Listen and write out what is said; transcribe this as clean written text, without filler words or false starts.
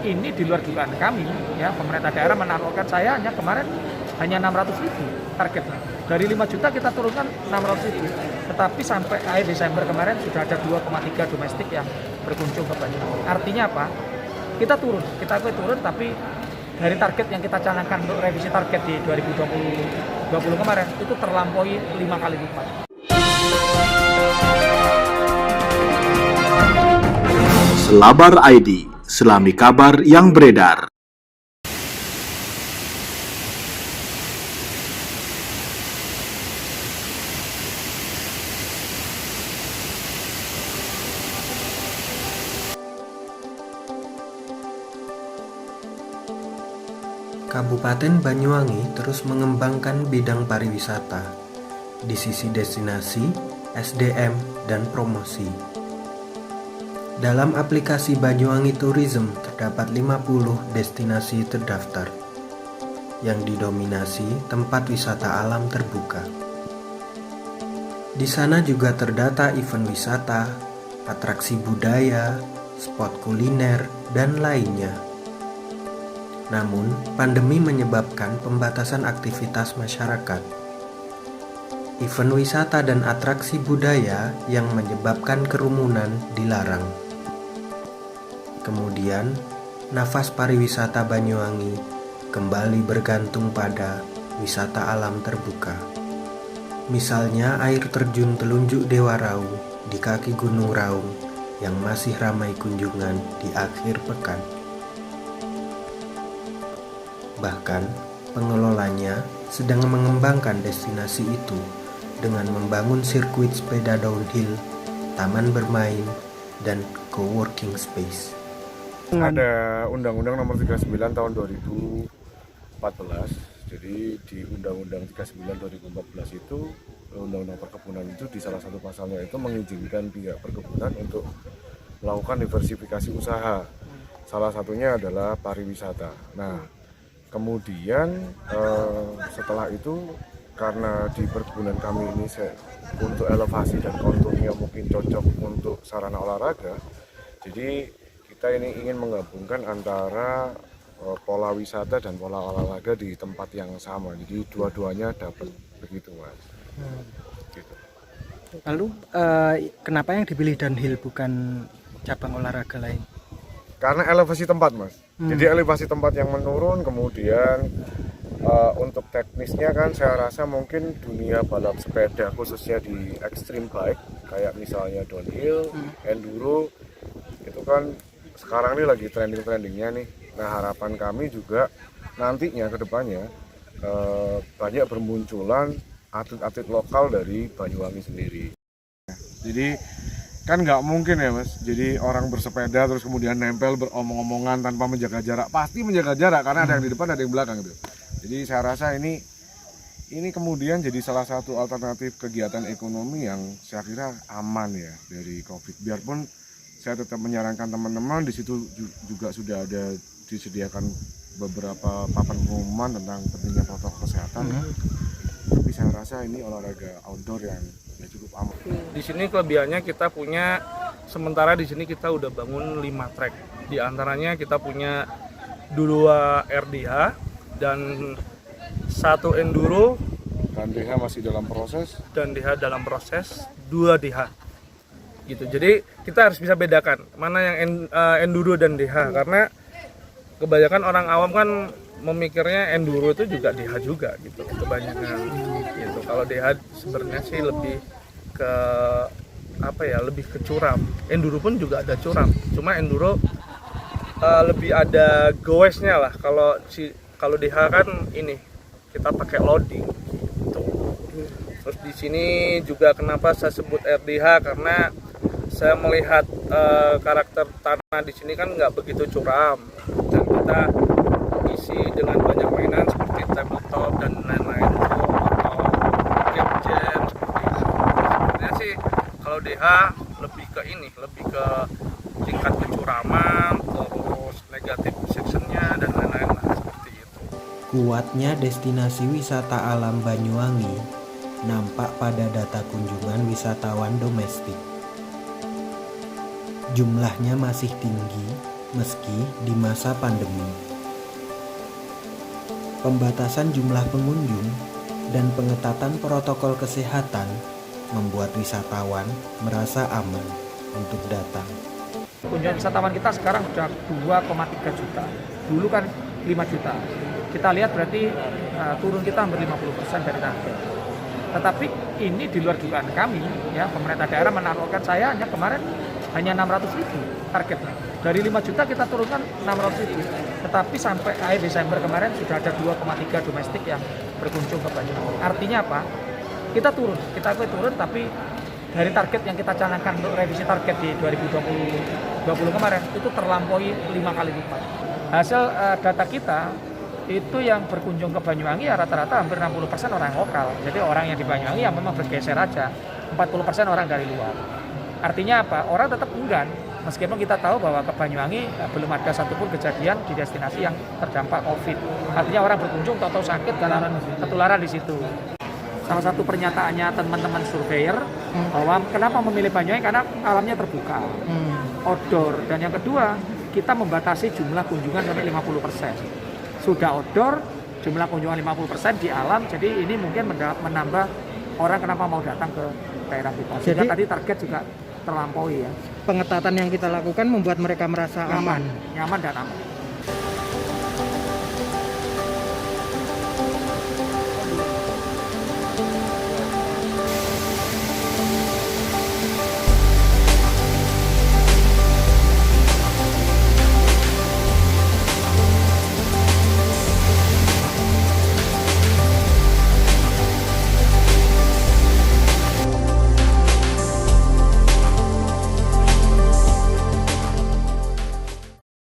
ini di luar dugaan kami, ya. Pemerintah daerah menargetkan saya kemarin hanya 600.000 targetnya. Dari 5 juta kita turunkan 600.000. Tetapi sampai akhir Desember kemarin sudah ada 2,3 domestik yang berkunjung ke Banyuwangi. Artinya apa? Kita akui turun, tapi dari target yang kita canangkan untuk revisi target di 2020 kemarin itu terlampaui 5 kali lipat. Selabar ID, selami kabar yang beredar. Kabupaten Banyuwangi terus mengembangkan bidang pariwisata di sisi destinasi, SDM, dan promosi. Dalam aplikasi Banyuwangi Tourism terdapat 50 destinasi terdaftar yang didominasi tempat wisata alam terbuka. Di sana juga terdata event wisata, atraksi budaya, spot kuliner, dan lainnya. Namun, pandemi menyebabkan pembatasan aktivitas masyarakat. Event wisata dan atraksi budaya yang menyebabkan kerumunan dilarang. Kemudian, nafas pariwisata Banyuwangi kembali bergantung pada wisata alam terbuka. Misalnya air terjun Telunjuk Dewa Raung di kaki Gunung Raung yang masih ramai kunjungan di akhir pekan. Bahkan, pengelolanya sedang mengembangkan destinasi itu dengan membangun sirkuit sepeda downhill, taman bermain, dan co-working space. Ada Undang-Undang Nomor 39 Tahun 2014. Jadi di Undang-Undang 39 2014 itu, Undang-Undang Perkebunan itu di salah satu pasalnya itu mengizinkan pihak perkebunan untuk melakukan diversifikasi usaha. Salah satunya adalah pariwisata. Nah, kemudian setelah itu karena di perkebunan kami ini untuk elevasi dan konturnya mungkin cocok untuk sarana olahraga, jadi kita ini ingin menggabungkan antara pola wisata dan pola olahraga di tempat yang sama. Jadi dua-duanya dapat begitu, Mas. Gitu. Lalu kenapa yang dipilih downhill bukan cabang olahraga lain? Karena elevasi tempat, Mas. Jadi elevasi tempat yang menurun, kemudian untuk teknisnya kan saya rasa mungkin dunia balap sepeda khususnya di extreme bike kayak misalnya downhill, enduro itu kan sekarang ini lagi trending-trendingnya nih. Nah, harapan kami juga nantinya ke depannya banyak bermunculan atlet-atlet lokal dari Banyuwangi sendiri. Jadi kan nggak mungkin ya, Mas, jadi orang bersepeda terus kemudian nempel beromong-omongan tanpa menjaga jarak. Pasti menjaga jarak karena ada yang di depan, ada yang di belakang gitu. Jadi saya rasa ini kemudian jadi salah satu alternatif kegiatan ekonomi yang saya kira aman ya dari COVID. Biarpun saya tetap menyarankan teman-teman, di situ juga sudah ada disediakan beberapa papan pengumuman tentang pentingnya protokol kesehatan. Tapi saya rasa ini olahraga outdoor yang ya cukup aman. Di sini kelebihannya kita punya, sementara di sini kita udah bangun 5 trek. Di antaranya kita punya 2 RDH dan 1 enduro, Dan DH masih dalam proses. dan DH dalam proses, 2 DH. Gitu. Jadi kita harus bisa bedakan mana yang enduro dan DH, karena kebanyakan orang awam kan memikirnya enduro itu juga DH juga gitu kebanyakan gitu. Kalau DH sebenarnya sih lebih ke lebih ke curam. Enduro pun juga ada curam, cuma enduro lebih ada goesnya lah. Kalau DH kan ini kita pakai loading gitu. Terus di sini juga kenapa saya sebut RDH, karena saya melihat karakter tanah di sini kan nggak begitu curam, dan kita isi dengan banyak mainan seperti tabletop dan lain-lain, atau game jam seperti itu. Sebenarnya sih kalau DH lebih ke lebih ke tingkat kecuraman, terus negatif sectionnya dan lain-lain lah, seperti itu. Kuatnya destinasi wisata alam Banyuwangi nampak pada data kunjungan wisatawan domestik. Jumlahnya masih tinggi meski di masa pandemi. Pembatasan jumlah pengunjung dan pengetatan protokol kesehatan membuat wisatawan merasa aman untuk datang. Kunjungan wisatawan kita sekarang sudah 2,3 juta. Dulu kan 5 juta. Kita lihat berarti turun kita hampir 50% dari target. Tetapi ini di luar dugaan kami, ya, pemerintah daerah menargetkan saya kemarin hanya 600.000 targetnya. Dari 5 juta kita turunkan 600.000. Tetapi sampai akhir Desember kemarin sudah ada 2,3 domestik yang berkunjung ke Banyuwangi. Artinya apa? Kita turun tapi dari target yang kita canangkan untuk revisi target di 2020 kemarin itu terlampaui 5 kali lipat. Hasil data kita itu yang berkunjung ke Banyuwangi ya rata-rata hampir 60% orang lokal. Jadi orang yang di Banyuwangi yang memang bergeser aja. 40% orang dari luar. Artinya apa? Orang tetap enggan. Meskipun kita tahu bahwa ke Banyuwangi belum ada satupun kejadian di destinasi yang terdampak COVID. Artinya orang berkunjung tahu-tahu sakit dan ketularan di situ. Salah satu pernyataannya teman-teman surveyor bahwa kenapa memilih Banyuwangi karena alamnya terbuka, outdoor, dan yang kedua kita membatasi jumlah kunjungan sampai 50%. Sudah outdoor, jumlah kunjungan 50% di alam, jadi ini mungkin menambah orang kenapa mau datang ke daerah kita. Sehingga tadi target juga terlampaui ya. Pengetatan yang kita lakukan membuat mereka merasa aman. Nyaman dan aman.